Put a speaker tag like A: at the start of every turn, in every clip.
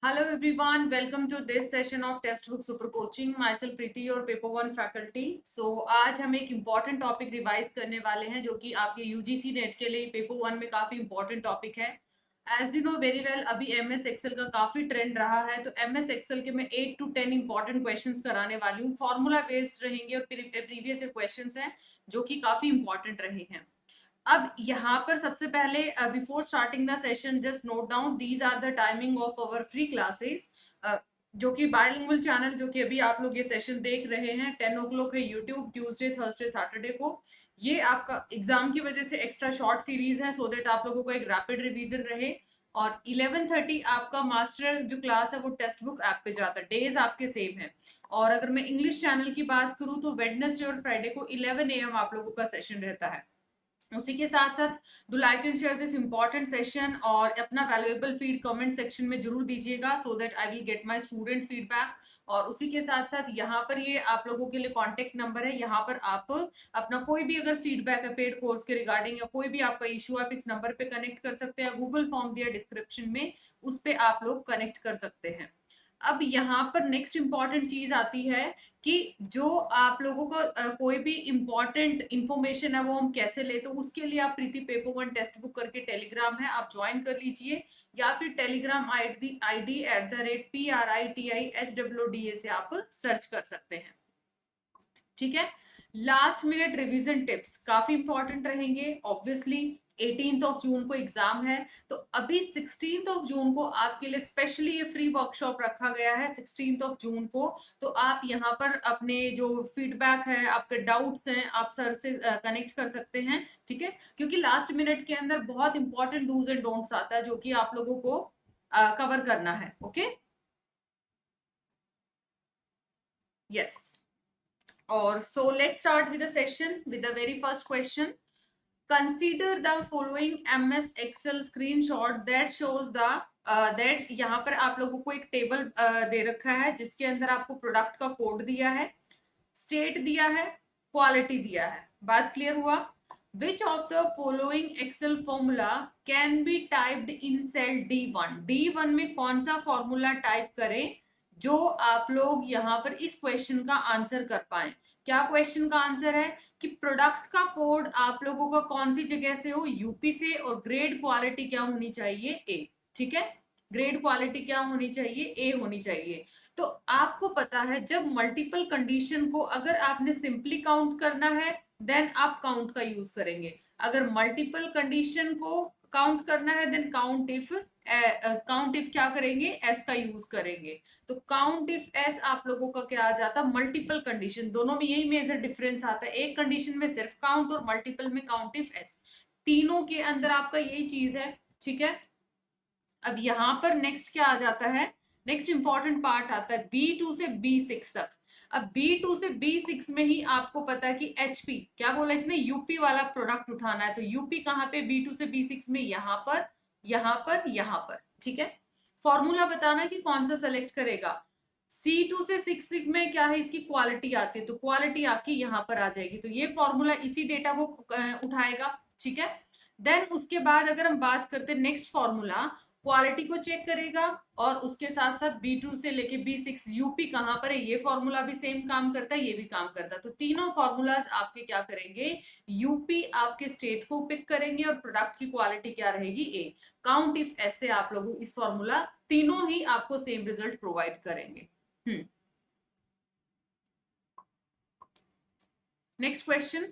A: Hello everyone, welcome to this session of Textbook Super Coaching. Myself Preeti और paper one faculty. आज हम एक important topic revise करने वाले हैं जो कि आपके यूजीसी नेट के लिए पेपर वन में काफी इम्पॉर्टेंट टॉपिक है. As you know very well, अभी एमएस एक्सेल का काफी ट्रेंड रहा है, तो एमएस एक्सेल के मैं 8 to 10 इंपॉर्टेंट क्वेश्चंस कराने वाली हूँ. फॉर्मूला बेस्ड रहेंगे और प्रीवियस क्वेश्चंस हैं जो कि काफी इंपॉर्टेंट रहे हैं. अब यहाँ पर सबसे पहले before starting the session just note down these are the timing of our free classes, जो कि बायलिंगुअल चैनल जो कि अभी आप लोग ये सेशन देख रहे हैं 10 o'clock है यूट्यूब, ट्यूसडे थर्सडे सैटरडे को. ये आपका एग्जाम की वजह से एक्स्ट्रा शॉर्ट सीरीज है सो दैट आप लोगों को एक रैपिड रिवीजन रहे. और 11:30 आपका मास्टर जो क्लास है वो टेक्स्ट बुक ऐप पे जाता है. डेज आपके सेम है. और अगर मैं इंग्लिश चैनल की बात करूं तो वेडनेसडे और फ्राइडे को 11 AM आप लोगों का सेशन रहता है. उसी के साथ साथ do like and share this important session और अपना वैल्यूएबल फीड कमेंट सेक्शन में जरूर दीजिएगा so that I will get my student feedback. और उसी के साथ साथ यहाँ पर ये आप लोगों के लिए कॉन्टेक्ट नंबर है. यहाँ पर आप अपना कोई भी अगर फीडबैक है पेड कोर्स के रिगार्डिंग या कोई भी आपका इशू आप इस नंबर पे कनेक्ट कर सकते हैं. गूगल फॉर्म दिया डिस्क्रिप्शन में, उस पर आप लोग कनेक्ट कर सकते हैं. अब यहाँ पर नेक्स्ट इंपॉर्टेंट चीज आती है कि जो आप लोगों को कोई भी इंपॉर्टेंट इंफॉर्मेशन है वो हम कैसे ले, तो उसके लिए आप प्रीति पेपर वन टेक्स्ट बुक करके टेलीग्राम है आप ज्वाइन कर लीजिए, या फिर टेलीग्राम आईडी @PRITIHWDA से आप सर्च कर सकते हैं. ठीक है. लास्ट मिनट रिवीजन टिप्स काफी इंपॉर्टेंट रहेंगे. ऑब्वियसली 18 जून को एग्जाम है, तो अभी 16 जून को आपके लिए स्पेशली ये फ्री वर्कशॉप रखा गया है 16 जून को. तो आप यहाँ पर अपने जो फीडबैक है, आपके डाउट्स हैं, आप सर से कनेक्ट कर सकते हैं. ठीक है. क्योंकि लास्ट मिनट के अंदर बहुत इंपॉर्टेंट डूज एंड डोंट्स आता है जो कि आप लोगों को कवर करना है. ओके. यस. और so let's start with the session with the very first question. Consider the following MS Excel screenshot that shows the that यहाँ पर आप लोगों को एक टेबल दे रखा है जिसके अंदर आपको प्रोडक्ट का कोड दिया है, स्टेट दिया है, क्वालिटी दिया है. बात क्लियर हुआ? Which of the following Excel formula can be typed in cell D1? D1 में कौन सा फॉर्मूला टाइप करें जो आप लोग यहाँ पर इस क्वेश्चन का आंसर कर पाए. क्या क्वेश्चन का आंसर है कि प्रोडक्ट का कोड आप लोगों का कौन सी जगह से हो, यूपी से, और ग्रेड क्वालिटी क्या होनी चाहिए, ए. ठीक है. ग्रेड क्वालिटी क्या होनी चाहिए, ए होनी चाहिए. तो आपको पता है जब मल्टीपल कंडीशन को अगर आपने सिंपली काउंट करना है देन आप काउंट का यूज करेंगे. अगर मल्टीपल कंडीशन को काउंट करना है देन काउंट इफ क्या करेंगे, एस का यूज करेंगे. तो काउंट इफ एस आप लोगों का क्या आ जाता है, मल्टीपल कंडीशन. दोनों में यही मेजर डिफरेंस आता है, एक कंडीशन में सिर्फ काउंट और मल्टीपल में काउंट इफ एस. तीनों के अंदर आपका यही चीज है. ठीक है. अब यहाँ पर नेक्स्ट क्या आ जाता है, नेक्स्ट इंपॉर्टेंट पार्ट आता है B2 से B6 तक. अब B2 से B6 में ही आपको पता है कि HP क्या बोला इसने, यूपी वाला प्रोडक्ट उठाना है. तो यूपी कहाँ पे, B2 से B6 में, यहाँ पर, यहाँ पर, यहाँ पर. ठीक है. फॉर्मूला बताना कि कौन सा सेलेक्ट करेगा. C2 से 6 में क्या है, इसकी क्वालिटी आती है, तो क्वालिटी आपकी यहाँ पर आ जाएगी. तो ये फॉर्मूला इसी डेटा को उठाएगा. ठीक है. देन उसके बाद अगर हम बात करते हैं नेक्स्ट फॉर्मूला, क्वालिटी को चेक करेगा और उसके साथ साथ B2 से लेके B6 यूपी कहां पर है, ये फॉर्मूला भी सेम काम करता है, ये भी काम करता है. तो तीनों फॉर्मूलाज आपके क्या करेंगे, यूपी आपके स्टेट को पिक करेंगे और प्रोडक्ट की क्वालिटी क्या रहेगी, ए. काउंट इफ ऐसे आप लोग इस फॉर्मूला तीनों ही आपको सेम रिजल्ट प्रोवाइड करेंगे. Next question,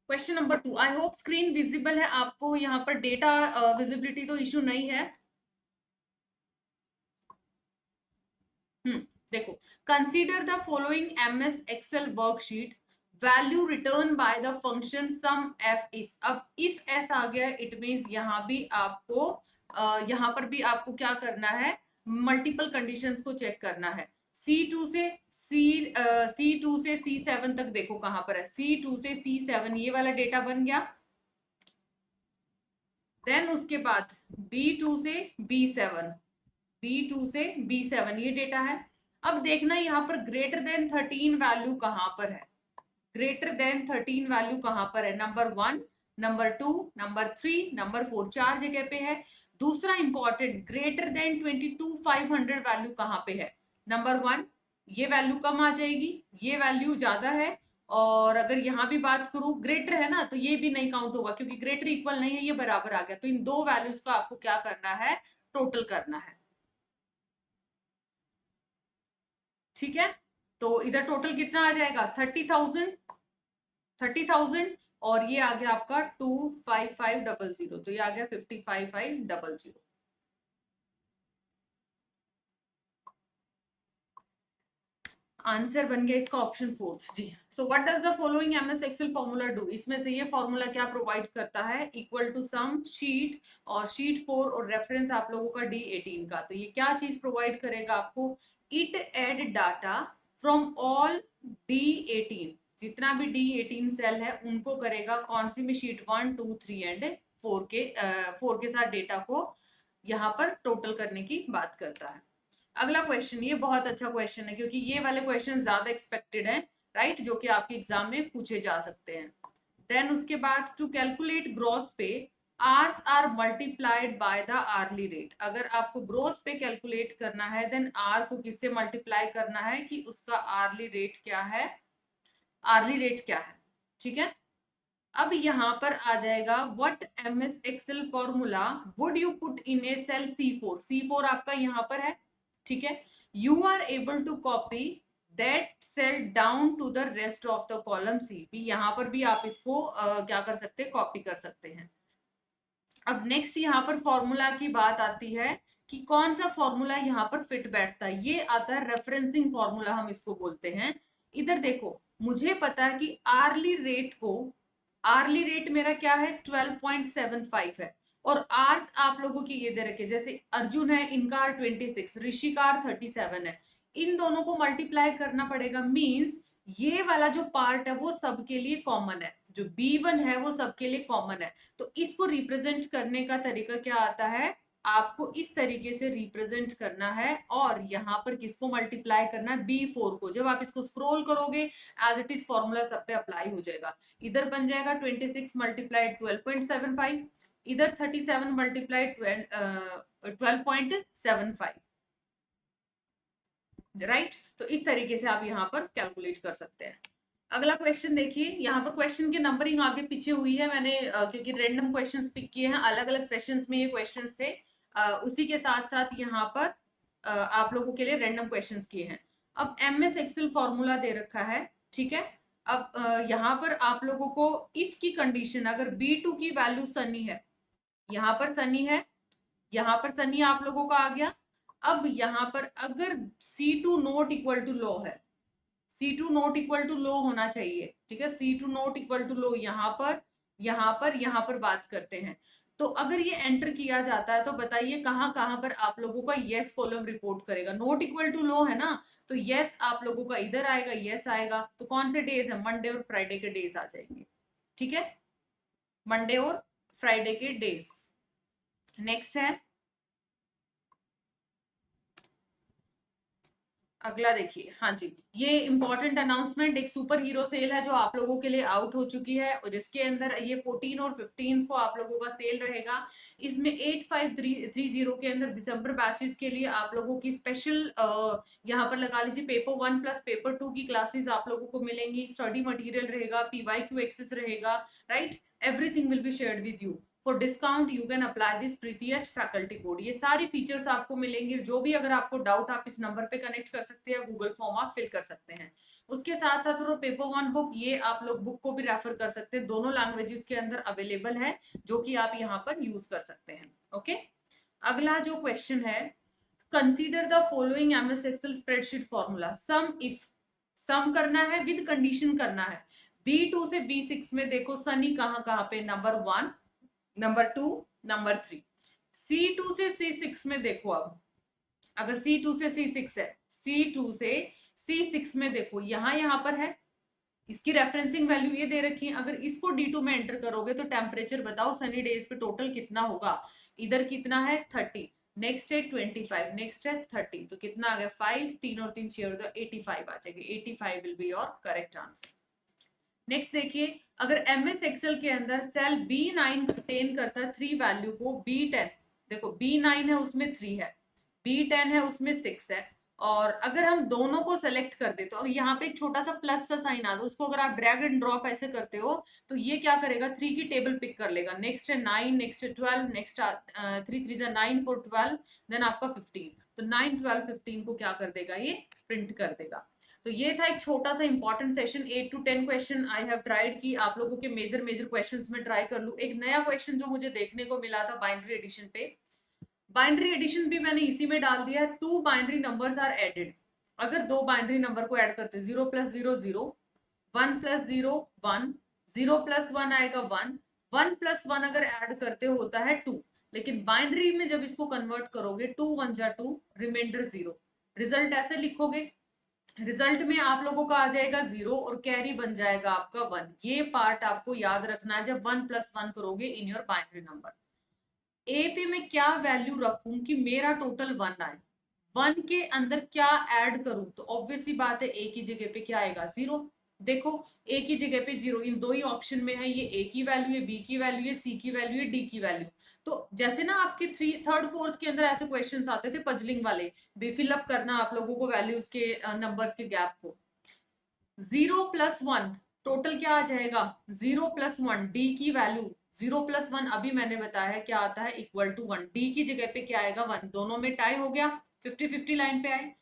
A: question number 2. I hope screen visible है आपको. यहाँ पर डेटा विजिबिलिटी तो इश्यू नहीं है. देखो, consider the following MS Excel worksheet, value return by the function SUMIFS. अब इफ एस आ गया इट मींस यहाँ भी आपको यहाँ पर भी आपको क्या करना है, मल्टीपल कंडीशंस को चेक करना है. C2 से C2 से C7 तक देखो कहां पर है, C2 से C7 ये वाला डेटा बन गया. देन उसके बाद B2 से B7, B2 से B7 ये डेटा है. अब देखना यहाँ पर ग्रेटर देन 13 वैल्यू कहां पर है, ग्रेटर देन 13 वैल्यू कहां पर है, नंबर 1, नंबर 2, नंबर 3, नंबर 4, चार जगह पे है. दूसरा इंपॉर्टेंट, ग्रेटर देन 22,500 वैल्यू कहाँ पे है? नंबर 1 ये वैल्यू कम आ जाएगी, ये वैल्यू ज्यादा है, और अगर यहाँ भी बात करूं ग्रेटर है ना, तो ये भी नहीं काउंट होगा क्योंकि ग्रेटर इक्वल नहीं है, ये बराबर आ गया। तो इन दो वैल्यूज का आपको क्या करना है? टोटल करना है। ठीक है, तो इधर टोटल कितना आ जाएगा? 30,000 और ये आ गया आपका 25500, तो ये आ गया 55,500। आंसर बन गया इसका ऑप्शन 4 जी। So what does the following MS Excel formula do? इसमें से ये फॉर्मूला क्या प्रोवाइड करता है? इक्वल टू सम शीट, और शीट 4 और रेफरेंस आप लोगों का D18 का। तो ये क्या चीज प्रोवाइड करेगा आपको? It add data from all D18, जितना भी D18 सेल है उनको करेगा कौन सी में? शीट 1, 2, 3 एंड 4 के साथ डेटा को यहाँ पर टोटल करने की बात करता है। अगला क्वेश्चन, ये बहुत अच्छा क्वेश्चन है क्योंकि ये वाले क्वेश्चन ज्यादा एक्सपेक्टेड हैं, राइट, जो कि आपके एग्जाम में पूछे जा सकते हैं। देन उसके बाद, to calculate gross pay hours are multiplied by the hourly rate. अगर आपको ग्रोस पे कैलकुलेट करना है, देन आर को किससे मल्टीप्लाई करना है कि उसका आर्ली रेट क्या है? आर्ली रेट क्या है? ठीक है, अब यहां पर आ जाएगा what MS Excel formula would you put in a cell C4। C4 आपका यहां पर है, ठीक है। You are able to copy that cell down to the rest of the column C भी, यहां पर भी आप इसको क्या कर सकते हैं? कॉपी कर सकते हैं। अब नेक्स्ट यहाँ पर फॉर्मूला की बात आती है कि कौन सा फॉर्मूला यहाँ पर फिट बैठता है। ये आता है रेफरेंसिंग फॉर्मूला, हम इसको बोलते हैं। इधर देखो, मुझे पता है कि आर्ली रेट को, आर्ली रेट मेरा क्या है? 12.75 है, और आर्स आप लोगों की ये दे रखे, जैसे अर्जुन है इनका आर 26, ऋषि का आर 37 है। इन दोनों को मल्टीप्लाई करना पड़ेगा, मींस ये वाला जो पार्ट है वो सबके लिए कॉमन है, जो B1 है वो सबके लिए कॉमन है। तो इसको रिप्रेजेंट करने का तरीका क्या आता है? आपको इस तरीके से रिप्रेजेंट करना है, और यहाँ पर किसको मल्टीप्लाई करना है? B4 को। जब आप इसको स्क्रॉल करोगे, एज इट इज फॉर्मूला सब पे अप्लाई हो जाएगा। इधर बन जाएगा 26 मल्टीप्लाइड 12.75, इधर 37 मल्टीप्लाइड 12.75, राइट। तो इस तरीके से आप यहाँ पर कैलकुलेट कर सकते हैं। अगला क्वेश्चन देखिए, यहाँ पर क्वेश्चन की नंबरिंग आगे पीछे हुई है, मैंने क्योंकि रैंडम क्वेश्चंस पिक किए हैं, अलग अलग सेशंस में ये क्वेश्चंस थे, उसी के साथ साथ यहाँ पर आप लोगों के लिए रैंडम क्वेश्चंस किए हैं। अब एमएस एक्सेल फॉर्मूला दे रखा है, ठीक है। अब यहाँ पर आप लोगों को इफ की कंडीशन, अगर B2 की वैल्यू सनी है, यहाँ पर सनी है, यहाँ पर सनी आप लोगों का आ गया। अब यहाँ पर अगर C2 not equal to low है, C2 not equal to low होना चाहिए, ठीक है। C2 not equal to low यहाँ पर बात करते हैं। तो अगर ये एंटर किया जाता है तो बताइए कहाँ कहाँ पर आप लोगों का यस कॉलम रिपोर्ट करेगा? नॉट इक्वल टू लो है ना, तो यस आप लोगों का इधर आएगा, यस आएगा। तो कौन से डेज है? मंडे और फ्राइडे के डेज आ जाएंगे, ठीक है, मंडे और फ्राइडे के डेज। नेक्स्ट है, अगला देखिए, हाँ जी, ये इंपॉर्टेंट अनाउंसमेंट, एक सुपर हीरो सेल है जो आप लोगों के लिए आउट हो चुकी है, और इसके अंदर ये 14 और 15 को आप लोगों का सेल रहेगा। इसमें 8530 के अंदर दिसंबर बैचेस के लिए आप लोगों की स्पेशल यहाँ पर लगा लीजिए पेपर 1 प्लस पेपर 2 की क्लासेस आप लोगों को मिलेंगी। स्टडी मटेरियल रहेगा, PYQ एक्सेस रहेगा, right, everything will be shared with you. For discount you can apply this प्रीतियज फैकल्टी कोड। ये सारी फीचर्स आपको मिलेंगे। जो भी अगर आपको डाउट, आप इस नंबर पे कनेक्ट कर सकते हैं, गूगल फॉर्म आप फिल कर सकते हैं। उसके साथ साथ वो पेपर 1 बुक, ये आप लोग बुक को भी रेफर कर सकते हैं, दोनों लैंग्वेजेस के अंदर अवेलेबल है, जो कि आप यहाँ पर यूज कर सकते हैं। ओके, अगला जो क्वेश्चन है, consider the following MS Excel spreadsheet formula. Sum if, sum करना है विद कंडीशन करना है। B2 से B6 में देखो सनी कहाँ कहाँ पे? Number 1, number 2, number 3। C2 से C6 में देखो, अब अगर C2 से C6 है, C2 से C6 में देखो, यहाँ पर है, इसकी रेफरेंसिंग वैल्यू ये दे रखी है। अगर इसको D2 में एंटर करोगे तो टेम्परेचर बताओ सनी डेज पे टोटल कितना होगा? इधर कितना है? 30, नेक्स्ट है 25, नेक्स्ट है 30, तो कितना आ गया? 5, 3 और 3 6 और 85 आ जाएगी। 85 will be your correct answer. Next देखिए, अगर एमएस एक्सेल के अंदर सेल B9 कंटेन करता है 3 वैल्यू को B10, देखो B9 है उसमें 3 है, B10 है उसमें 6 है, और अगर हम दोनों को सेलेक्ट कर दे तो यहाँ पे एक छोटा सा प्लस सा साइन आता है, उसको अगर आप ड्रैग एंड ड्रॉप ऐसे करते हो तो ये क्या करेगा, 3 की टेबल पिक कर लेगा, नेक्स्ट है 9, नेक्स्ट है 12, नेक्स्ट 3 3 जा 9, 4 12, देन आपका 15, तो 9 12 15 को क्या कर देगा, ये प्रिंट कर देगा। तो ये था एक छोटा सा important session, 8 to 10 question I have tried की आप लोगों के मेजर क्वेश्चंस में ट्राई कर लूं। एक नया क्वेश्चन जो मुझे देखने को मिला था बाइनरी एडिशन पे, बाइनरी एडिशन भी मैंने इसी में डाल दिया है। 2 बाइनरी नंबर्स आर एडेड, अगर 2 बाइनरी नंबर को ऐड करते 0 + 0 0, 1 + 0 1, 0 + 1 आएगा 1, 1 + 1 अगर ऐड करते होता है 2, लेकिन बाइनरी में जब इसको कन्वर्ट करोगे 2 1 जा 2, रिमाइंडर 0, रिजल्ट ऐसे लिखोगे, रिजल्ट में आप लोगों का आ जाएगा 0 और कैरी बन जाएगा आपका 1। ये पार्ट आपको याद रखना है जब 1 + 1 करोगे इन योर बाइनरी नंबर। ए पे मैं क्या वैल्यू रखूं कि मेरा टोटल 1 आए, 1 के अंदर क्या ऐड करूं, तो ऑब्वियसली बात है ए की जगह पे क्या आएगा, 0। देखो ए की जगह पे 0, इन दो ही ऑप्शन में है, ये ए की वैल्यू है, बी की वैल्यू है, सी की वैल्यू है, डी की वैल्यू। तो जैसे ना आपके थर्ड फोर्थ के अंदर ऐसे क्वेश्चंस आते थे पजलिंग वाले, फिलअप करना आप लोगों को वैल्यूज के नंबर्स के गैप को, 0 + 1 टोटल क्या आ जाएगा, 0 + 1 डी की वैल्यू, 0 + 1 अभी मैंने बताया है क्या आता है, =1, डी की जगह पे क्या आएगा 1, दोनों में टाई हो गया, 50-50 लाइन पे आए।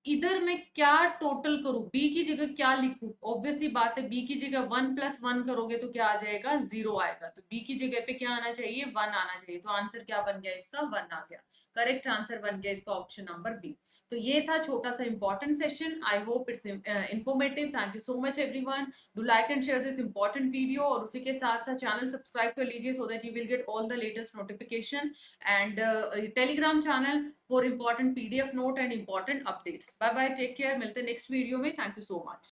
A: इधर मैं क्या टोटल करूं, बी की जगह क्या लिखूं, ऑब्वियसली बात है बी की जगह 1 + 1 करोगे तो क्या आ जाएगा, 0 आएगा, तो बी की जगह पे क्या आना चाहिए, 1 आना चाहिए, तो आंसर क्या बन गया इसका, 1 आ गया, करेक्ट आंसर बन गया इसका ऑप्शन नंबर बी। तो ये था छोटा सा important session, I hope it's informative, thank you so much everyone, do like and share this important video, और उसी के साथ साथ चैनल सब्सक्राइब कर लीजिए so that you will get all the latest notification, and Telegram channel for important PDF note and important updates. Bye bye, take care, मिलते हैं next video में, थैंक यू सो मच।